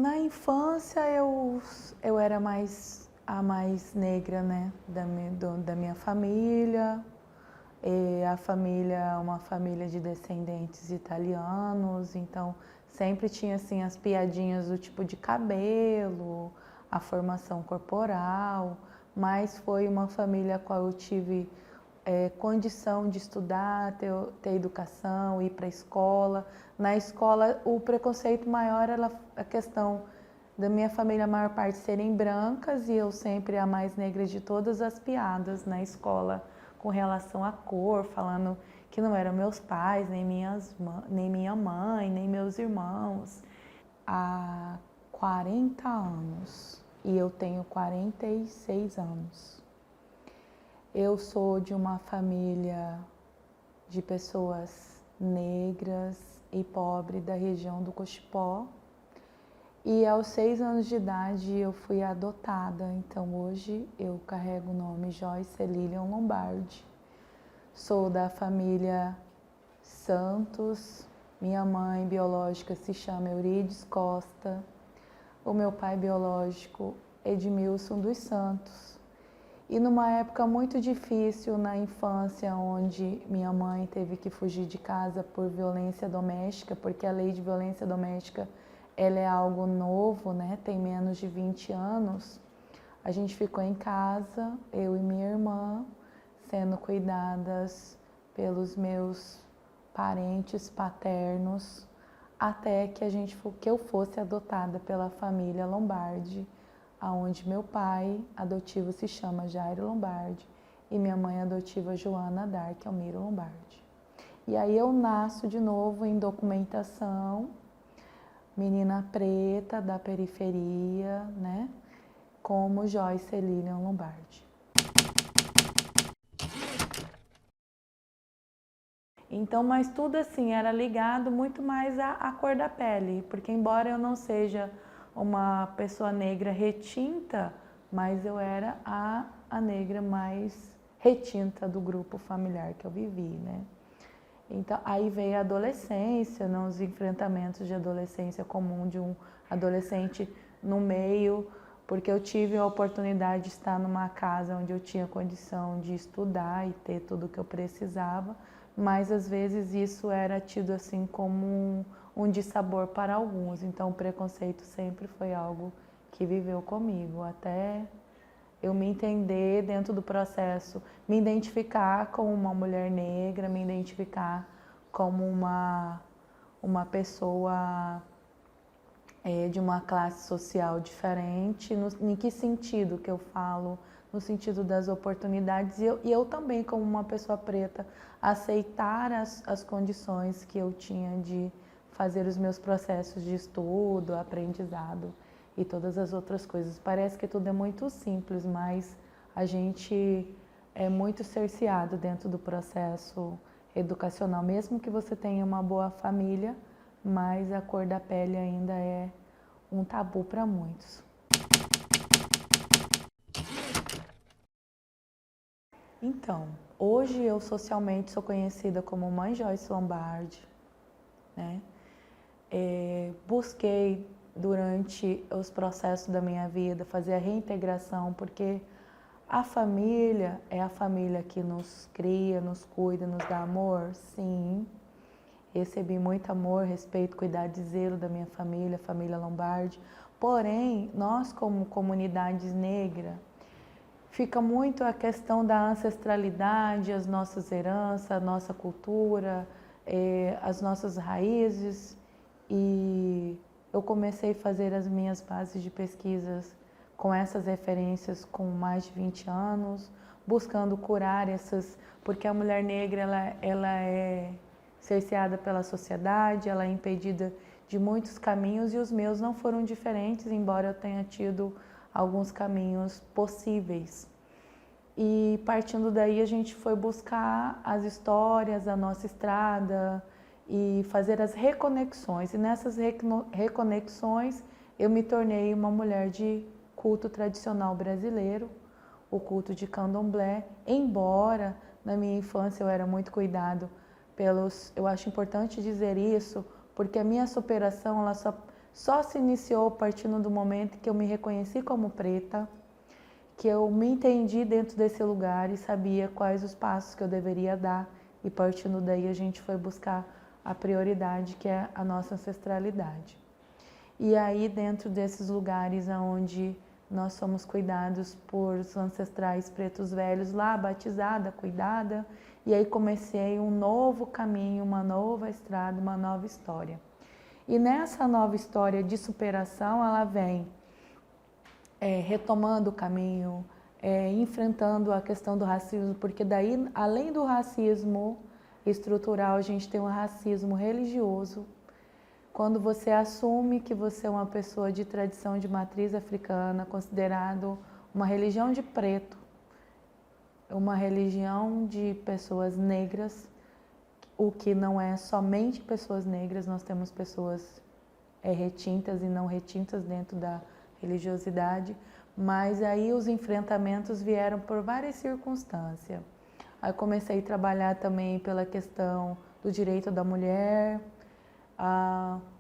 Na infância eu era a mais negra, né, da minha família. A família é uma família de descendentes italianos, então sempre tinha assim as piadinhas do tipo de cabelo, a formação corporal, mas foi uma família a qual eu tive condição de estudar, ter educação, ir para a escola. Na escola, o preconceito maior era a questão da minha família, a maior parte serem brancas e eu sempre a mais negra de todas as piadas na escola com relação à cor, falando que não eram meus pais, nem minha mãe, nem meus irmãos. Há 40 anos e eu tenho 46 anos. Eu sou de uma família de pessoas negras e pobres da região do Cochipó. E aos 6 anos de idade eu fui adotada, então hoje eu carrego o nome Joyce Lilian Lombardi. Sou da família Santos, minha mãe biológica se chama Eurides Costa, o meu pai biológico Edmilson dos Santos. E numa época muito difícil na infância, onde minha mãe teve que fugir de casa por violência doméstica, porque a lei de violência doméstica ela é algo novo, né? Tem menos de 20 anos. A gente ficou em casa, eu e minha irmã, sendo cuidadas pelos meus parentes paternos, até que eu fosse adotada pela família Lombardi, aonde meu pai adotivo se chama Jairo Lombardi e minha mãe adotiva Joana Dark Almiro Lombardi. E aí eu nasço de novo em documentação, menina preta da periferia, né? Como Joyce Lilian Lombardi. Então, mas tudo assim era ligado muito mais à cor da pele, porque embora eu não seja uma pessoa negra retinta, mas eu era a negra mais retinta do grupo familiar que eu vivi, né? Então, aí veio a adolescência, né, os enfrentamentos de adolescência comum de um adolescente no meio, porque eu tive a oportunidade de estar numa casa onde eu tinha condição de estudar e ter tudo o que eu precisava, mas às vezes isso era tido assim como um dissabor para alguns, então o preconceito sempre foi algo que viveu comigo, até eu me entender dentro do processo, me identificar como uma mulher negra, me identificar como uma pessoa de uma classe social diferente. Em que sentido que eu falo? No sentido das oportunidades e eu também, como uma pessoa preta, aceitar as condições que eu tinha de fazer os meus processos de estudo, aprendizado e todas as outras coisas. Parece que tudo é muito simples, mas a gente é muito cerceado dentro do processo educacional, mesmo que você tenha uma boa família, mas a cor da pele ainda é um tabu para muitos. Então, hoje eu socialmente sou conhecida como Mãe Joyce Lombardi, né? Busquei durante os processos da minha vida fazer a reintegração, porque a família é a família que nos cria, nos cuida, nos dá amor, sim. Recebi muito amor, respeito, cuidado e zelo da minha família, família Lombardi. Porém, nós como comunidades negras, fica muito a questão da ancestralidade, as nossas heranças, a nossa cultura, as nossas raízes. E eu comecei a fazer as minhas bases de pesquisas com essas referências com mais de 20 anos, buscando curar essas, porque a mulher negra ela é cerceada pela sociedade, ela é impedida de muitos caminhos e os meus não foram diferentes, embora eu tenha tido alguns caminhos possíveis. E partindo daí a gente foi buscar as histórias da nossa estrada e fazer as reconexões. E nessas reconexões eu me tornei uma mulher de culto tradicional brasileiro, o culto de candomblé, embora na minha infância eu era muito cuidado pelos... Eu acho importante dizer isso, porque a minha superação ela só só se iniciou partindo do momento que eu me reconheci como preta, que eu me entendi dentro desse lugar e sabia quais os passos que eu deveria dar, e partindo daí a gente foi buscar a prioridade, que é a nossa ancestralidade. E aí dentro desses lugares onde nós somos cuidados por ancestrais pretos velhos, lá batizada, cuidada, e aí comecei um novo caminho, uma nova estrada, uma nova história. E nessa nova história de superação, ela vem retomando o caminho, enfrentando a questão do racismo, porque daí, além do racismo estrutural, a gente tem um racismo religioso. Quando você assume que você é uma pessoa de tradição de matriz africana, considerado uma religião de preto, uma religião de pessoas negras, o que não é somente pessoas negras, nós temos pessoas retintas e não retintas dentro da religiosidade, mas aí os enfrentamentos vieram por várias circunstâncias. Aí comecei a trabalhar também pela questão do direito da mulher,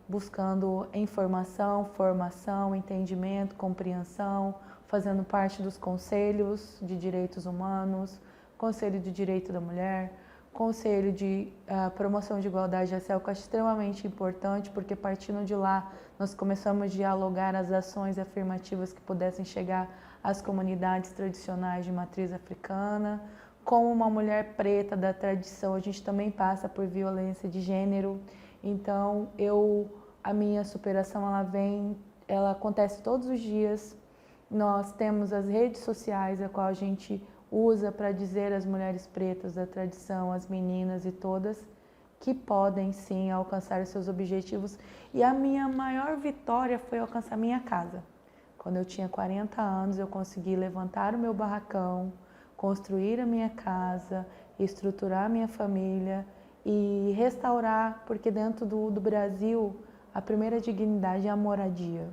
buscando informação, formação, entendimento, compreensão, fazendo parte dos conselhos de direitos humanos, conselho de direito da mulher, conselho de promoção de igualdade racial, que eu acho extremamente importante, porque partindo de lá nós começamos a dialogar as ações afirmativas que pudessem chegar às comunidades tradicionais de matriz africana. Como uma mulher preta da tradição, a gente também passa por violência de gênero. Então, a minha superação, ela acontece todos os dias. Nós temos as redes sociais, a qual a gente usa para dizer às mulheres pretas da tradição, às meninas e todas, que podem sim alcançar seus objetivos. E a minha maior vitória foi alcançar minha casa. Quando eu tinha 40 anos, eu consegui levantar o meu barracão, construir a minha casa, estruturar a minha família e restaurar, porque dentro do Brasil a primeira dignidade é a moradia.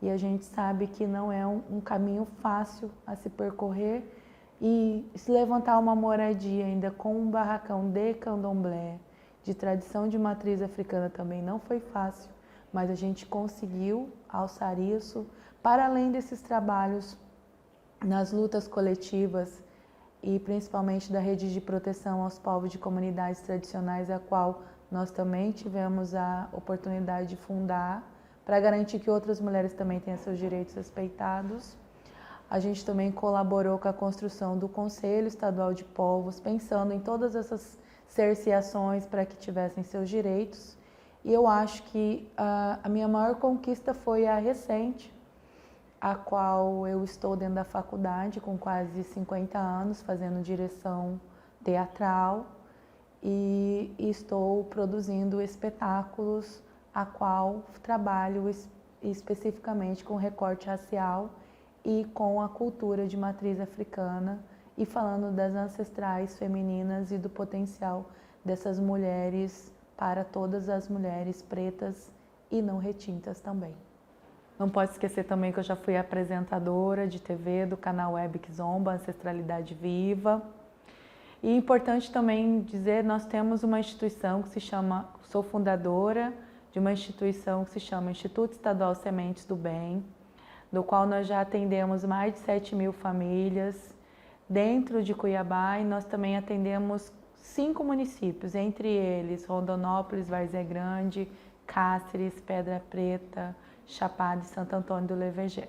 E a gente sabe que não é um caminho fácil a se percorrer, e se levantar uma moradia ainda com um barracão de candomblé, de tradição de matriz africana, também não foi fácil, mas a gente conseguiu alçar isso, para além desses trabalhos nas lutas coletivas e principalmente da rede de proteção aos povos de comunidades tradicionais, a qual nós também tivemos a oportunidade de fundar, para garantir que outras mulheres também tenham seus direitos respeitados. A gente também colaborou com a construção do Conselho Estadual de Povos, pensando em todas essas cerceações para que tivessem seus direitos. E eu acho que a minha maior conquista foi a recente, a qual eu estou dentro da faculdade com quase 50 anos, fazendo direção teatral, e estou produzindo espetáculos, a qual trabalho especificamente com recorte racial e com a cultura de matriz africana, e falando das ancestrais femininas e do potencial dessas mulheres para todas as mulheres pretas e não retintas também. Não pode esquecer também que eu já fui apresentadora de TV do canal Web Kizomba, Ancestralidade Viva. E é importante também dizer, nós temos uma instituição que se chama, sou fundadora de uma instituição que se chama Instituto Estadual Sementes do Bem, do qual nós já atendemos mais de 7.000 famílias dentro de Cuiabá, e nós também atendemos 5 municípios, entre eles Rondonópolis, Várzea Grande, Cáceres, Pedra Preta, Chapada e Santo Antônio do Levegé.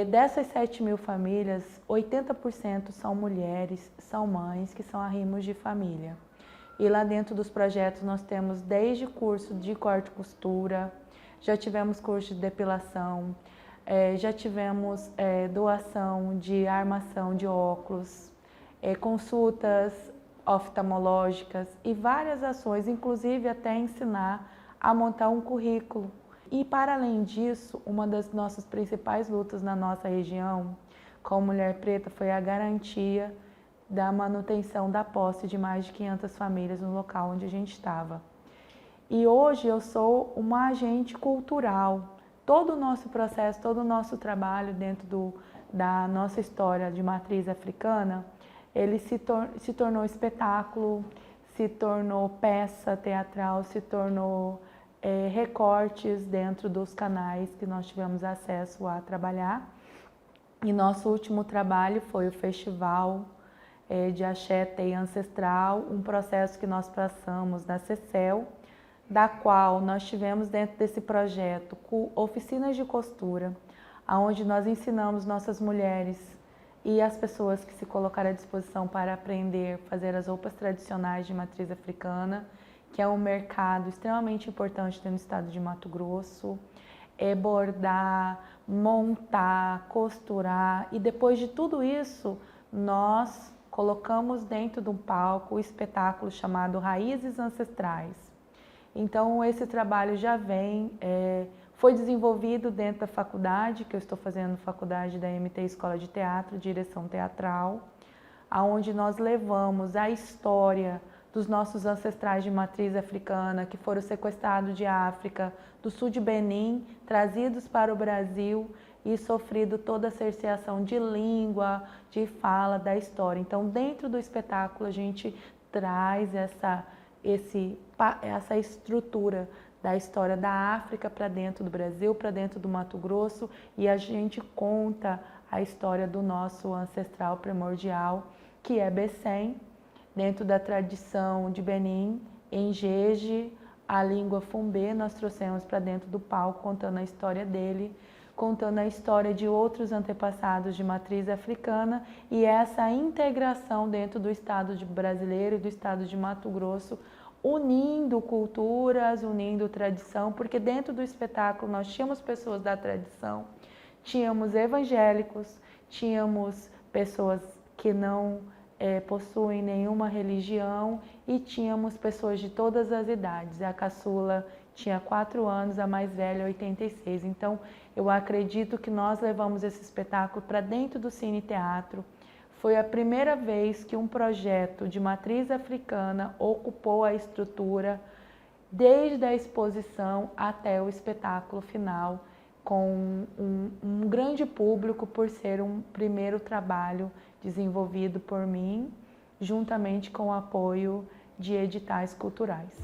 Dessas 7.000 famílias, 80% são mulheres, são mães, que são arrimos de família. E lá dentro dos projetos nós temos desde curso de corte e costura, já tivemos curso de depilação, já tivemos doação de armação de óculos, consultas oftalmológicas e várias ações, inclusive até ensinar a montar um currículo. E para além disso, uma das nossas principais lutas na nossa região, como mulher preta, foi a garantia da manutenção da posse de mais de 500 famílias no local onde a gente estava. E hoje eu sou uma agente cultural. Todo o nosso processo, todo o nosso trabalho dentro da nossa história de matriz africana, ele se tornou espetáculo, se tornou peça teatral, se tornou recortes dentro dos canais que nós tivemos acesso a trabalhar. E nosso último trabalho foi o Festival de Axé Teia Ancestral, um processo que nós passamos na CECEL, da qual nós tivemos dentro desse projeto oficinas de costura, onde nós ensinamos nossas mulheres e as pessoas que se colocaram à disposição para aprender a fazer as roupas tradicionais de matriz africana, que é um mercado extremamente importante no estado de Mato Grosso, bordar, montar, costurar, e depois de tudo isso, nós colocamos dentro de um palco o espetáculo chamado Raízes Ancestrais. Então esse trabalho já foi desenvolvido dentro da faculdade, que eu estou fazendo faculdade da MT Escola de Teatro, Direção Teatral, aonde nós levamos a história dos nossos ancestrais de matriz africana que foram sequestrados de África, do sul de Benin, trazidos para o Brasil e sofrido toda a cerceação de língua, de fala, da história. Então, dentro do espetáculo, a gente traz essa estrutura da história da África para dentro do Brasil, para dentro do Mato Grosso, e a gente conta a história do nosso ancestral primordial, que é Bessem, dentro da tradição de Benin, em Jeje, a língua Fumbê, nós trouxemos para dentro do palco, contando a história dele, contando a história de outros antepassados de matriz africana e essa integração dentro do estado brasileiro e do estado de Mato Grosso, unindo culturas, unindo tradição, porque dentro do espetáculo nós tínhamos pessoas da tradição, tínhamos evangélicos, tínhamos pessoas que não possuem nenhuma religião e tínhamos pessoas de todas as idades. A caçula tinha 4 anos, a mais velha 86. Então eu acredito que nós levamos esse espetáculo para dentro do Cine Teatro. Foi a primeira vez que um projeto de matriz africana ocupou a estrutura, desde a exposição até o espetáculo final, com um grande público, por ser um primeiro trabalho desenvolvido por mim, juntamente com o apoio de editais culturais.